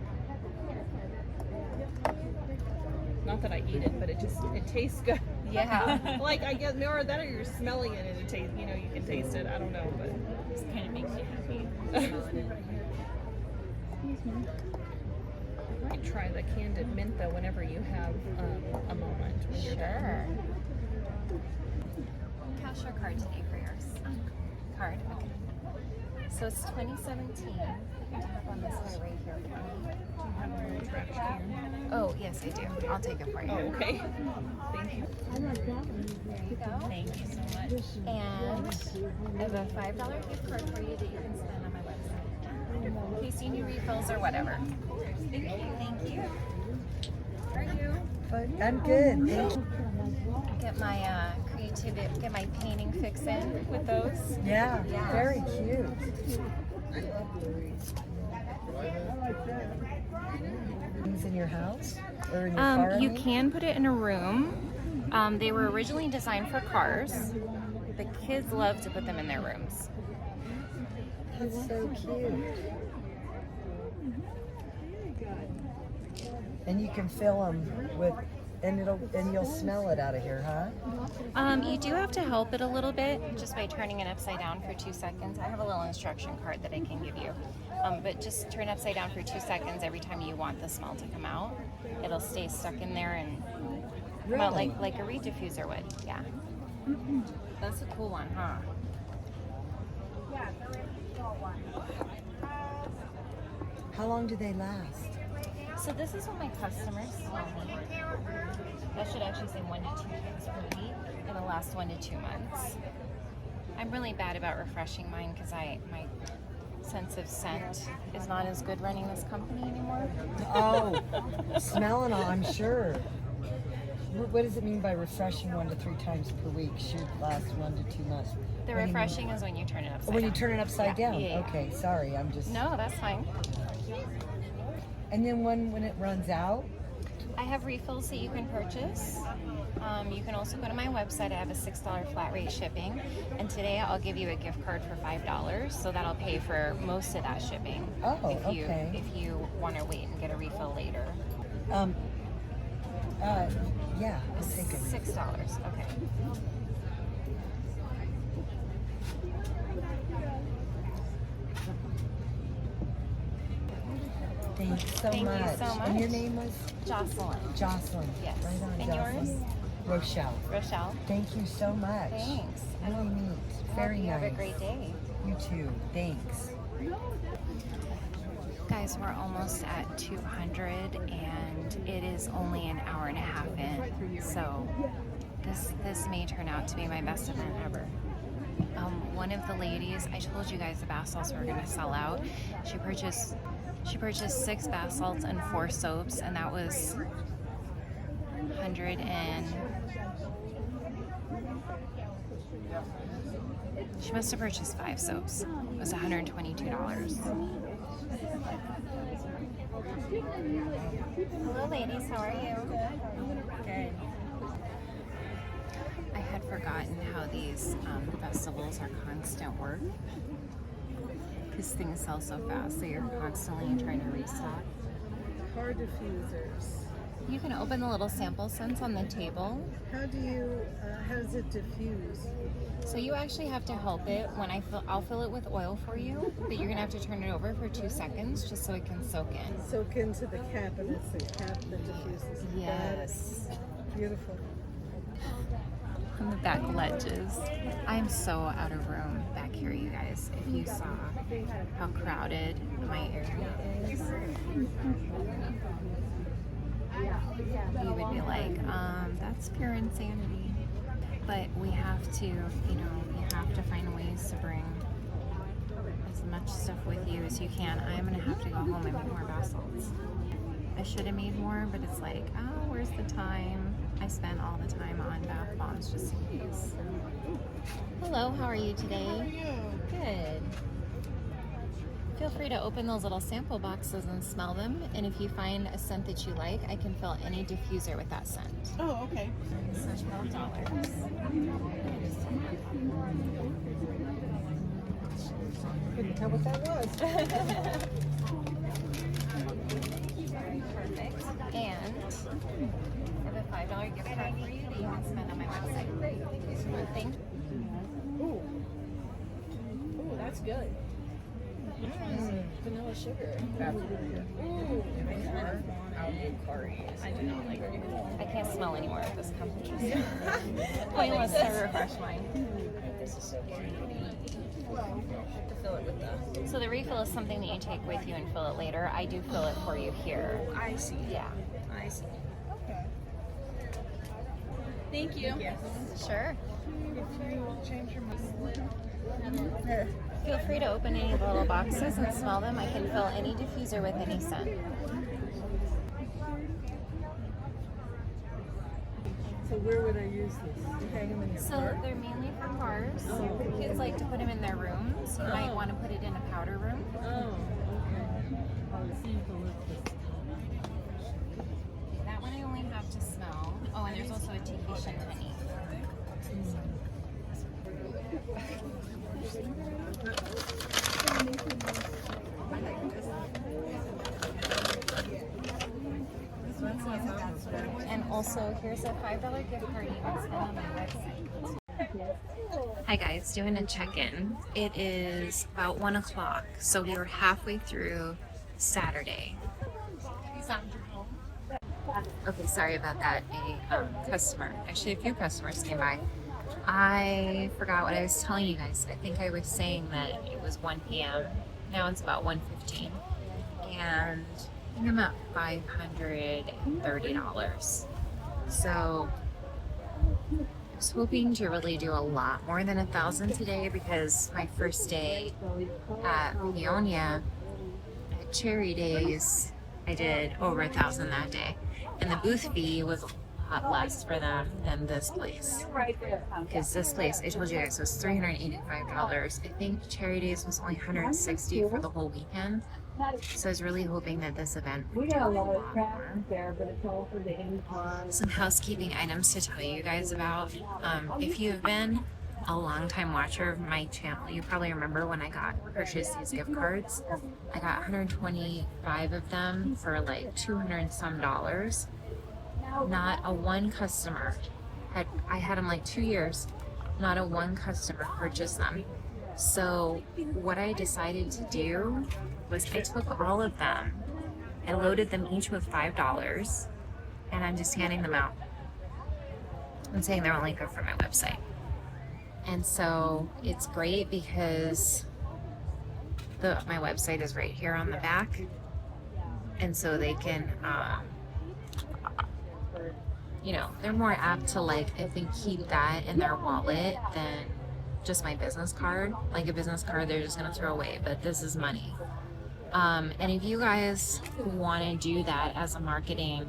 Speaker 4: Not that I eat it, but it tastes good.
Speaker 1: Yeah.
Speaker 4: Like I guess more that or you're smelling it and it tastes, you know, you can taste it. I don't know, but
Speaker 1: Just kind of makes you happy.
Speaker 4: I might try the candied mint though whenever you have a moment. When you're done.
Speaker 1: Sure. Cash or card today for yours? Card. Okay. So it's 2017. You can tap on this guy right here for me.
Speaker 4: Trash can.
Speaker 1: Oh, yes, I do. I'll take it for you.
Speaker 4: Oh, okay. Thank you.
Speaker 1: There you go.
Speaker 4: Thank you so much.
Speaker 1: And I have a $5 gift card for you that you can spend on my website. in case you need refills or whatever. Thank you. Thank you. How are you?
Speaker 5: I'm good. Thank you.
Speaker 1: Get my get my painting fix in with those.
Speaker 5: Yeah,
Speaker 1: Yeah.
Speaker 5: very cute. Things in your house or in your car? I
Speaker 1: You
Speaker 5: mean?
Speaker 1: can put it in a room. They were originally designed for cars. The kids love to put them in their rooms.
Speaker 5: That's so cute. And you can fill them with, and you'll smell it out of here, huh?
Speaker 1: You do have to help it a little bit just by turning it upside down for 2 seconds. I have a little instruction card that I can give you. But just turn upside down for 2 seconds every time you want the smell to come out. It'll stay stuck in there and well, like a reed diffuser would. Yeah. That's a cool one, huh?
Speaker 5: How long do they last?
Speaker 1: So this is what my customers tell me. That should actually say 1 to 2 times per week. It'll last 1 to 2 months. I'm really bad about refreshing mine because my sense of scent is not as good running this company anymore.
Speaker 5: Oh, smelling all, I'm sure. What does it mean by refreshing 1 to 3 times per week? Should last 1 to 2 months.
Speaker 1: The
Speaker 5: What do you mean?
Speaker 1: refreshing is when you turn it upside down.
Speaker 5: When you turn it upside
Speaker 1: Yeah,
Speaker 5: down.
Speaker 1: yeah, yeah.
Speaker 5: Okay, sorry, I'm just.
Speaker 1: No, that's fine.
Speaker 5: And then when it runs out,
Speaker 1: I have refills that you can purchase. You can also go to my website. I have a $6 flat rate shipping. And today I'll give you a gift card for $5. So that'll pay for most of that shipping.
Speaker 5: Oh,
Speaker 1: if you,
Speaker 5: okay.
Speaker 1: If you want to wait and get a refill later.
Speaker 5: yeah, I'll take it.
Speaker 1: $6. Okay.
Speaker 5: Thanks so
Speaker 1: Thank you
Speaker 5: much.
Speaker 1: so much.
Speaker 5: And your name was?
Speaker 1: Jocelyn.
Speaker 5: Jocelyn.
Speaker 1: Yes.
Speaker 5: Right on,
Speaker 1: And
Speaker 5: Jocelyn.
Speaker 1: yours?
Speaker 5: Rochelle.
Speaker 1: Rochelle.
Speaker 5: Thank you so much.
Speaker 1: Thanks.
Speaker 5: Really neat.
Speaker 1: I
Speaker 5: Very
Speaker 1: hope you
Speaker 5: nice.
Speaker 1: have a great day.
Speaker 5: You too. Thanks.
Speaker 1: Guys, we're almost at 200 and it is only an hour and a half in. So this may turn out to be my best event ever. One of the ladies, I told you guys the bath salts were going to sell out. She purchased 6 bath salts and 4 soaps, and that was 100 and she must have purchased 5 soaps. It was $122. Hello ladies, how are you? Good. I had forgotten how these festivals are constant work because things sell so fast, so you're constantly trying to restock.
Speaker 4: Car diffusers.
Speaker 1: You can open the little sample scents on the table.
Speaker 4: How does it diffuse?
Speaker 1: So you actually have to help it. When I'll fill it with oil for you, but you're gonna have to turn it over for 2 seconds just so it can soak in.
Speaker 4: Soak into the cap, and it's the cap that diffuses.
Speaker 1: Yes.
Speaker 4: Beautiful.
Speaker 1: On the back ledges. I'm so out of room back here, you guys. If you saw how crowded my area is, you would be like, that's pure insanity. But we have to, you have to find ways to bring as much stuff with you as you can. I'm gonna have to go home and make more bath salts. I should have made more, but it's like, oh, where's the time? I spent all the time on bath bombs just in case. Hello, how are you today? How are you? Good. Feel free to open those little sample boxes and smell them. And if you find a scent that you like, I can fill any diffuser with that scent.
Speaker 6: Oh, okay.
Speaker 1: So $12.
Speaker 4: Couldn't tell what that was.
Speaker 1: Perfect. And I have a $5 gift card for you that you can spend on my website. Great. Thank you.
Speaker 4: Ooh, that's good. Vanilla sugar. That's really good. Ooh. I do not like it.
Speaker 1: I can't smell anymore at this company. So. Pointless to refresh mine.
Speaker 3: This is so cute. To fill it with the.
Speaker 1: So the refill is something that you take with you and fill it later. I do fill it for you here.
Speaker 3: I see.
Speaker 1: Yeah.
Speaker 3: I see.
Speaker 1: Thank you.
Speaker 3: Yes.
Speaker 1: Sure.
Speaker 4: If you change your mind.
Speaker 1: Feel free to open any of the little boxes and smell them. I can fill any diffuser with any scent.
Speaker 5: So where would I use this? You hang them in your
Speaker 1: So
Speaker 5: car?
Speaker 1: they're mainly for cars.
Speaker 5: Oh.
Speaker 1: Kids like to put them in their rooms. You might want to put it in a powder room.
Speaker 5: Oh, okay. I'll see if I look this.
Speaker 1: That one I only have to smell. Oh, and there's also a Tahitian honey. And also, here's a $5 gift card you can spend on my website. Hi guys, doing a check-in. It is about 1 o'clock, so we were halfway through Saturday. Okay, sorry about that. A customer, actually a few customers came by. I forgot what I was telling you guys. I think I was saying that it was 1 p.m. Now it's about 1:15. And I think I'm at $530. So I was hoping to really do a lot more than 1,000 today because my first day at Peonia at Cherry Days, I did over 1,000 that day. And the booth fee was a lot less for them than this place. Because this place, I told you guys, was $385. I think Cherry Days was only $160 for the whole weekend. So I was really hoping that this event would do a lot more. Some housekeeping items to tell you guys about. If you've been a long-time watcher of my channel, you probably remember when I purchased these gift cards. I got 125 of them for like $200 and some. Not a one customer I had them like 2 years. Not a one customer purchased them. So what I decided to do was I took all of them, I loaded them each with $5, and I'm just handing them out and saying they're only good for my website. And so it's great because my website is right here on the back, and so they can they're more apt to, like, I think, keep that in their wallet than just my business card. Like a business card they're just gonna throw away, but this is money. And if you guys want to do that as a marketing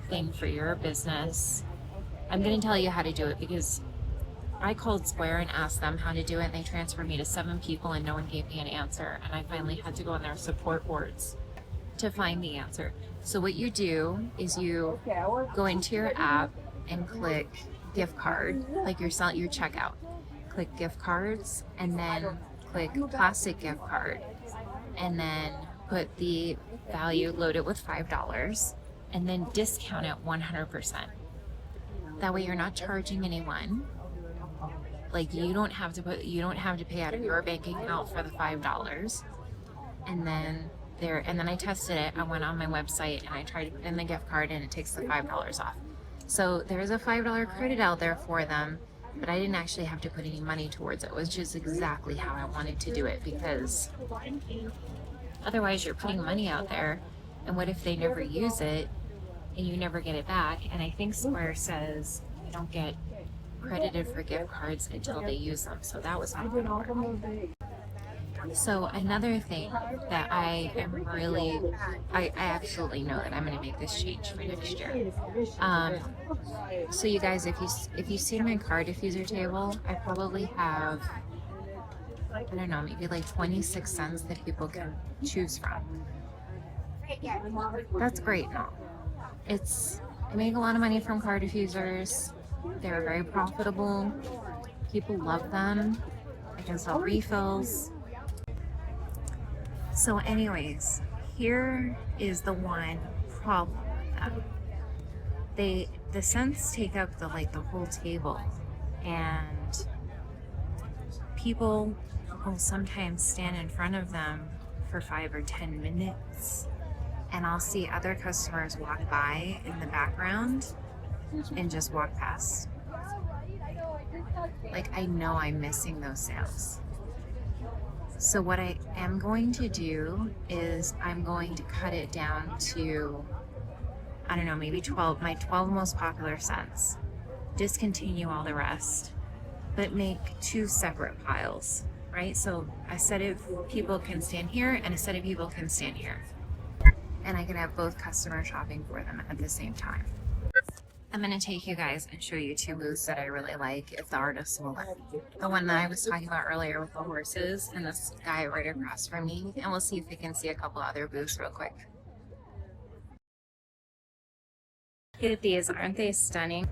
Speaker 1: thing for your business, I'm going to tell you how to do it, because I called Square and asked them how to do it, and they transferred me to 7 people and no one gave me an answer, and I finally had to go on their support boards to find the answer. So what you do is you go into your app and click gift card, like your checkout. Click gift cards and then click plastic gift card, and then put the value, load it with $5, and then discount it 100%. That way you're not charging anyone. Like, you don't have to pay out of your bank account for the $5. And then I tested it. I went on my website and I tried to put in the gift card, and it takes the $5 off. So there's a $5 credit out there for them, but I didn't actually have to put any money towards it. It was just exactly how I wanted to do it, because otherwise you're putting money out there, and what if they never use it and you never get it back? And I think Square says you don't get credited for gift cards until they use them. So that was not going to work. So another thing that I absolutely know that I'm going to make this change for next year. So you guys, if you see my car diffuser table, I probably have, I don't know, maybe like 26 cents that people can choose from. That's great. No, I make a lot of money from car diffusers. They're very profitable. People love them. I can sell refills. So anyways, here is the one problem with them. The scents take up the whole table, and people will sometimes stand in front of them for 5 or 10 minutes, and I'll see other customers walk by in the background and just walk past. Like, I know I'm missing those sales. So what I am going to do is I'm going to cut it down to, I don't know, maybe my 12 most popular scents. Discontinue all the rest, but make 2 separate piles right? So a set of people can stand here and a set of people can stand here. And I can have both customers shopping for them at the same time. I'm gonna take you guys and show you two booths that I really like if the artists will let me. The one that I was talking about earlier with the horses and this guy right across from me. And we'll see if we can see a couple other booths real quick. Look at these, aren't they stunning?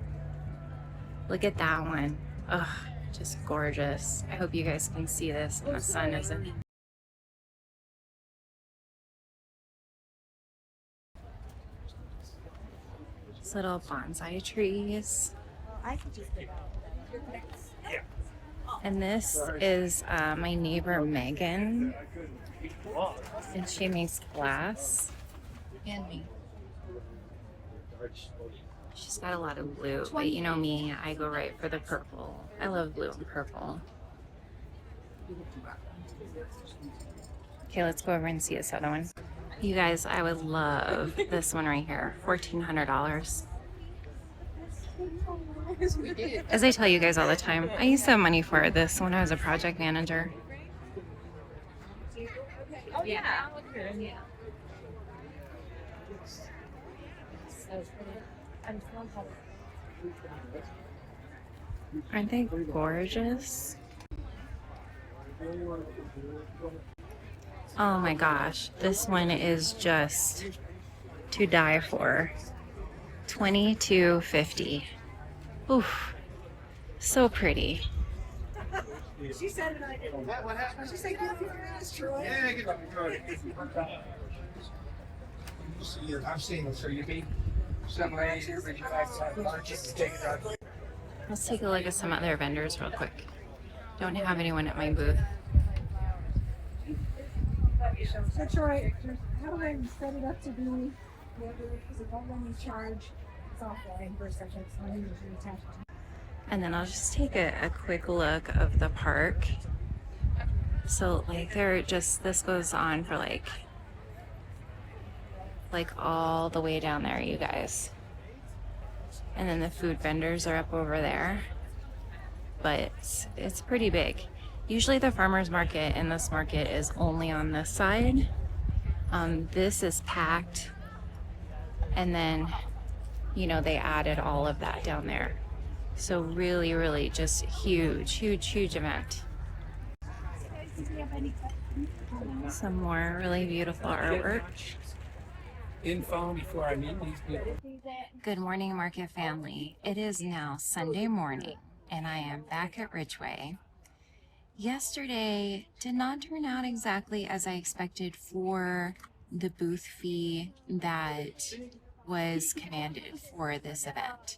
Speaker 1: Look at that one. Ugh, just gorgeous. I hope you guys can see this and the sun isn't. These little bonsai trees. And this is my neighbor Megan, and she makes glass. And me. She's got a lot of blue, but you know me, I go right for the purple. I love blue and purple. Okay, let's go over and see this other one. You guys, I would love this one right here, $1,400. As I tell you guys all the time, I used to have money for this when I was a project manager.
Speaker 3: Oh yeah.
Speaker 1: Aren't they gorgeous? Oh my gosh, this one is just to die for. $22.50. Oof, so pretty.
Speaker 6: She said it, I didn't. She said, "Get up your ass, Troy."
Speaker 7: Yeah, get up your I'm seeing them, so you be something like just take it out.
Speaker 1: Let's take a look at some other vendors real quick. Don't have anyone at my booth.
Speaker 6: So Troy, how do I set it up to be, is it all when you charge? It's offline for a second, so I need to attach it.
Speaker 1: And then I'll just take a quick look of the park. So like this goes on for like all the way down there, you guys. And then the food vendors are up over there. But it's pretty big. Usually the farmer's market and this market is only on this side. This is packed. And then, you know, they added all of that down there. So really, really just huge, huge, huge event. Some more really beautiful artwork.
Speaker 7: Info before I meet these people.
Speaker 1: Good morning, Market family. It is now Sunday morning, and I am back at Ridgway. Yesterday did not turn out exactly as I expected for the booth fee that was commanded for this event.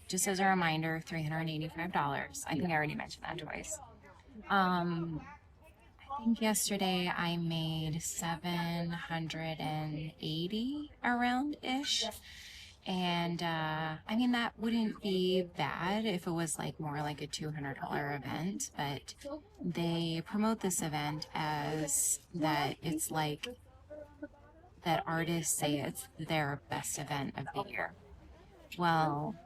Speaker 1: Just as a reminder, $385. I think I already mentioned that twice. I think yesterday I made 780 around-ish. And I mean, that wouldn't be bad if it was like more like a $200 event, but they promote this event as that it's like that artists say it's their best event of the year. Well,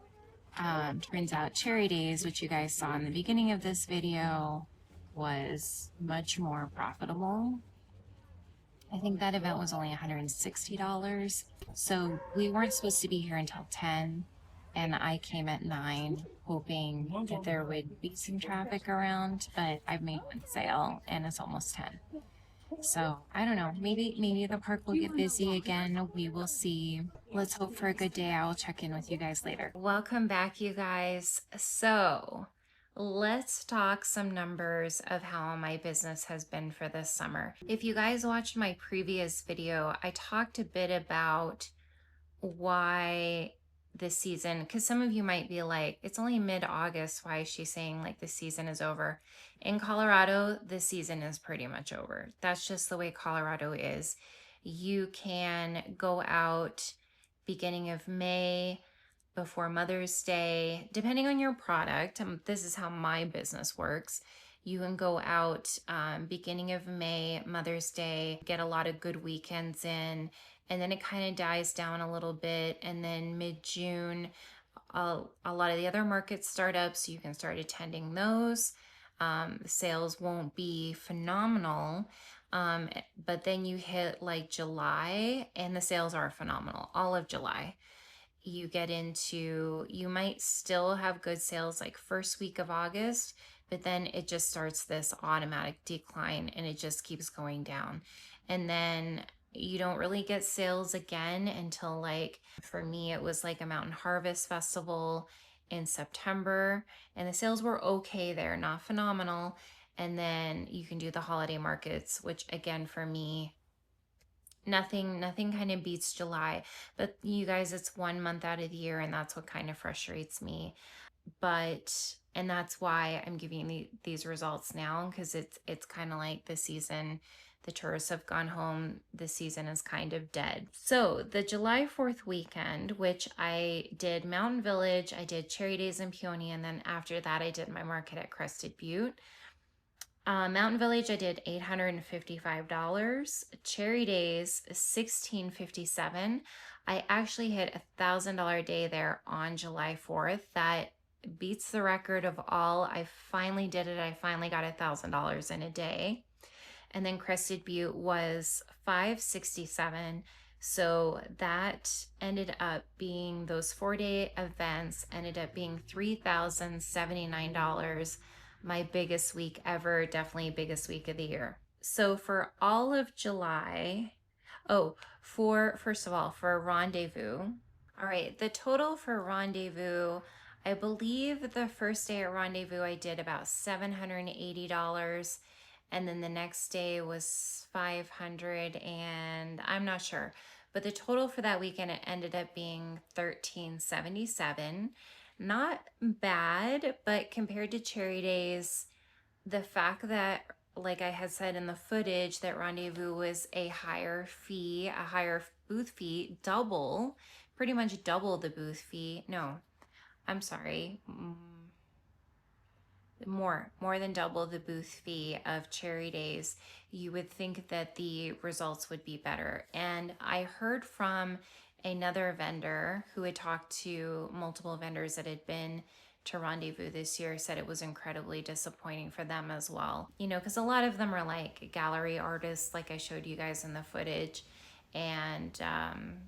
Speaker 1: turns out Cherry Days, which you guys saw in the beginning of this video, was much more profitable. I think that event was only $160. So we weren't supposed to be here until 10, and I came at 9 hoping that there would be some traffic around, but I've made one sale and it's almost 10. So I don't know, maybe the park will get busy again. We will see. Let's hope for a good day. I will check in with you guys later. Welcome back, you guys. So let's talk some numbers of how my business has been for this summer. If you guys watched my previous video, I talked a bit about why the season, because some of you might be like, it's only mid-August, why is she saying like the season is over? In Colorado, the season is pretty much over. That's just the way Colorado is. You can go out beginning of May, before Mother's Day, depending on your product. This is how my business works. You can go out beginning of May, Mother's Day, get a lot of good weekends in, and then it kind of dies down a little bit. And then mid-June, a lot of the other markets start up, so you can start attending those. sales won't be phenomenal. But then you hit like July and the sales are phenomenal all of July. You get into, you might still have good sales like first week of August, but then it just starts this automatic decline and it just keeps going down. And then you don't really get sales again until, like, for me, it was like a Mountain Harvest Festival in September, and the sales were okay there, not phenomenal. And then you can do the holiday markets, which again, for me, nothing kind of beats July. But you guys, it's 1 month out of the year, and that's what kind of frustrates me. And that's why I'm giving these results now, because it's kind of like the season, the tourists have gone home, the season is kind of dead. So the July 4th weekend, which I did Mountain Village, I did Cherry Days in Peony, and then after that I did my market at Crested Butte. Mountain Village, I did $855. Cherry Days, $1,657. I actually hit $1,000 day there on July 4th. That beats the record of all. I finally did it. I finally got $1,000 in a day. And then Crested Butte was $567. So that ended up being, those 4-day events ended up being $3,079. My biggest week ever, definitely biggest week of the year. So for all of July, first of all, for Rendezvous, all right, the total for Rendezvous, I believe the first day at Rendezvous I did about $780, and then the next day was $500, and I'm not sure, but the total for that weekend, it ended up being $1,377. Not bad, but compared to Cherry Days, the fact that, like I had said in the footage, that Rendezvous was a higher fee, a higher booth fee, pretty much double the booth fee. No, I'm sorry. More than double the booth fee of Cherry Days. You would think that the results would be better. And I heard from another vendor who had talked to multiple vendors that had been to Rendezvous this year, said it was incredibly disappointing for them as well. You know, because a lot of them are like gallery artists, like I showed you guys in the footage. And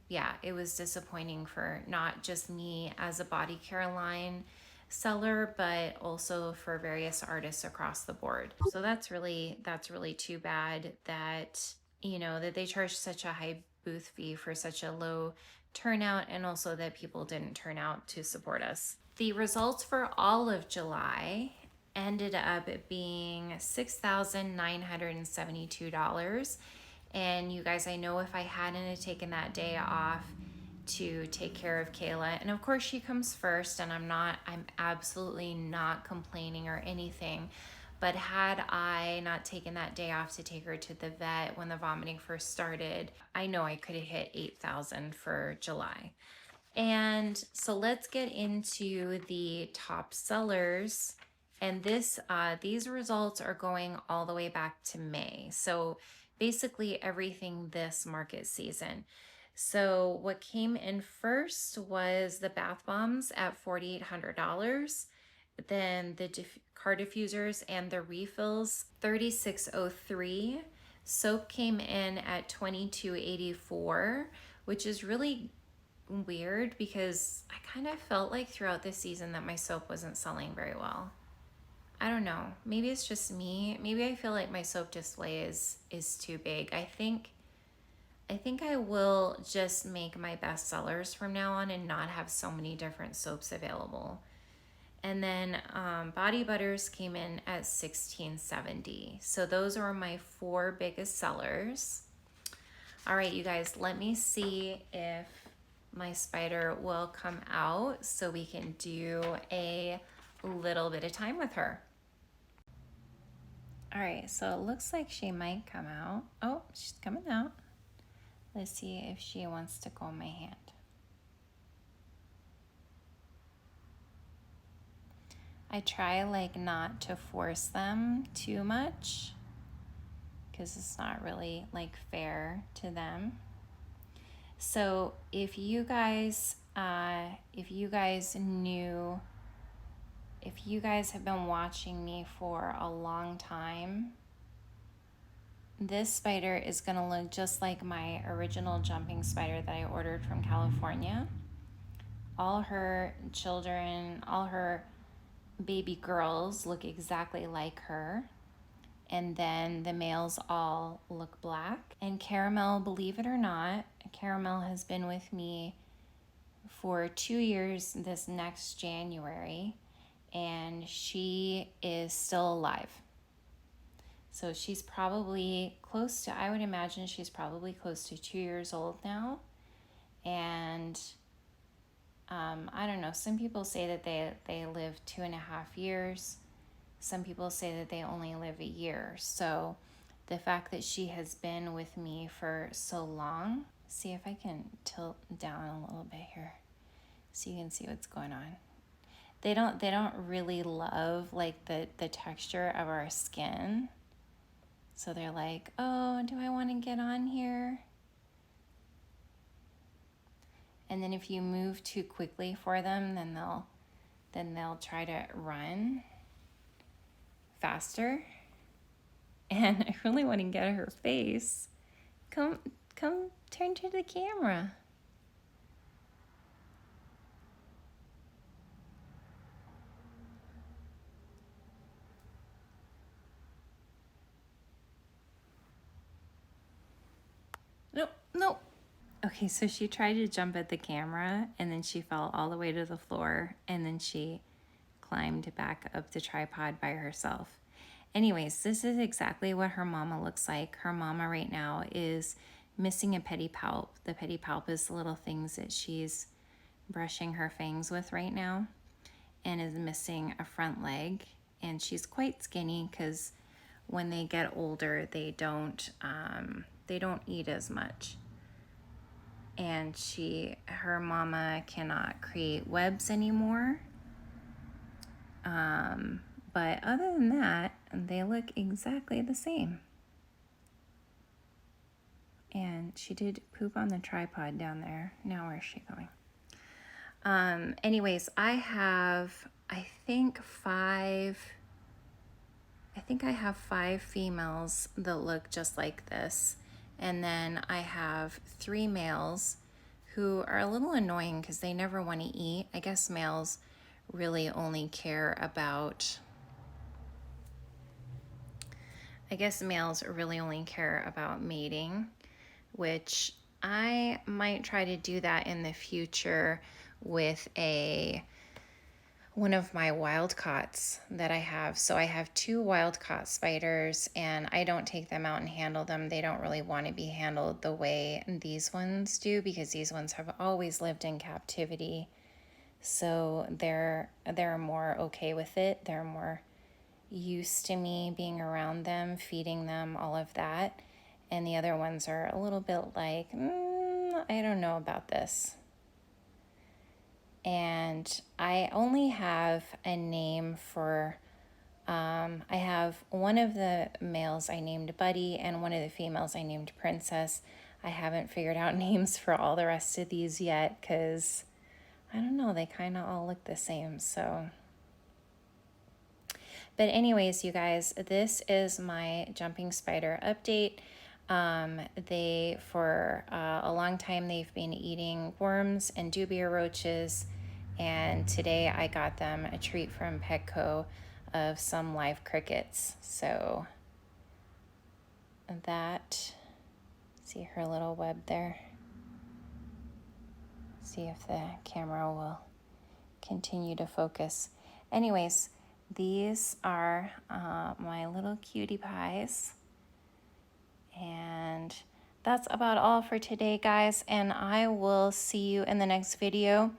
Speaker 1: yeah, it was disappointing for not just me as a body care line seller, but also for various artists across the board. So that's really too bad that, you know, that they charge such a high booth fee for such a low turnout, and also that people didn't turn out to support us. The results for all of July ended up being $6,972. And you guys, I know if I hadn't taken that day off to take care of Kayla, and of course she comes first, and I'm absolutely not complaining or anything, but had I not taken that day off to take her to the vet when the vomiting first started, I know I could have hit 8,000 for July. And so let's get into the top sellers. And these results are going all the way back to May. So basically everything this market season. So what came in first was the bath bombs at $4,800. Then the car diffusers and the refills, $3,603. Soap came in at $2,284, which is really weird because I kind of felt like throughout the season that my soap wasn't selling very well. I don't know. Maybe it's just me. Maybe I feel like my soap display is too big. I think I will just make my best sellers from now on and not have so many different soaps available. And then body butters came in at $1,670. So those are my 4 biggest sellers. All right, you guys, let me see if my spider will come out so we can do a little bit of time with her. All right, so it looks like she might come out. Oh, she's coming out. Let's see if she wants to go in my hand. I try like not to force them too much because it's not really like fair to them. So if you guys knew if you guys have been watching me for a long time, this spider is gonna look just like my original jumping spider that I ordered from California. All her children, all her baby girls look exactly like her. And then the males all look black. And Caramel, believe it or not, Caramel has been with me for 2 years this next January, and she is still alive. So she's probably close to, I would imagine she's probably close to 2 years old now. And I don't know, some people say that they live 2.5 years. Some people say that they only live a year. So the fact that she has been with me for so long, see if I can tilt down a little bit here so you can see what's going on. They don't really love like the texture of our skin. So they're like, oh, do I want to get on here? And then if you move too quickly for them, then they'll try to run faster. And I really want to get her face. Come turn to the camera. Nope. Okay, so she tried to jump at the camera and then she fell all the way to the floor and then she climbed back up the tripod by herself. Anyways, this is exactly what her mama looks like. Her mama right now is missing a pedipalp. The pedipalp is the little things that she's brushing her fangs with right now, and is missing a front leg. And she's quite skinny because when they get older, they don't eat as much. And her mama cannot create webs anymore. But other than that, they look exactly the same. And she did poop on the tripod down there. Now where's she going? Anyways, I have, I think I have 5 females that look just like this. And then I have 3 males who are a little annoying because they never want to eat. I guess males really only care about mating, which I might try to do that in the future with one of my wild caughts that I have. So I have 2 wild caught spiders, and I don't take them out and handle them. They don't really want to be handled the way these ones do because these ones have always lived in captivity. So they're more okay with it. They're more used to me being around them, feeding them, all of that. And the other ones are a little bit like, I don't know about this. And I only have a name for, I have one of the males I named Buddy and one of the females I named Princess. I haven't figured out names for all the rest of these yet because, I don't know, they kind of all look the same, so. But anyways, you guys, this is my jumping spider update. For a long time, they've been eating worms and dubia roaches. And today I got them a treat from Petco of some live crickets. So see her little web there. See if the camera will continue to focus. Anyways, these are my little cutie pies. And that's about all for today, guys. And I will see you in the next video.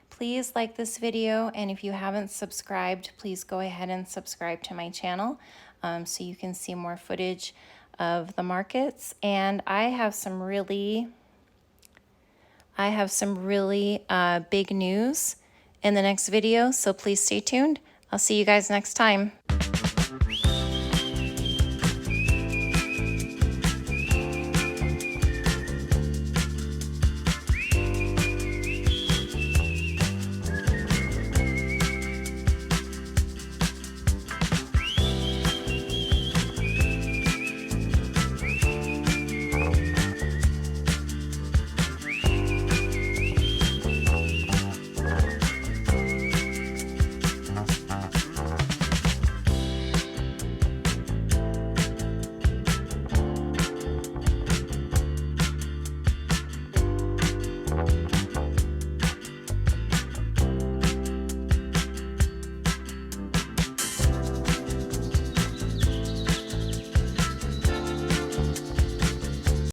Speaker 1: Please like this video. And if you haven't subscribed, please go ahead and subscribe to my channel so you can see more footage of the markets. And I have some really big news in the next video. So please stay tuned. I'll see you guys next time.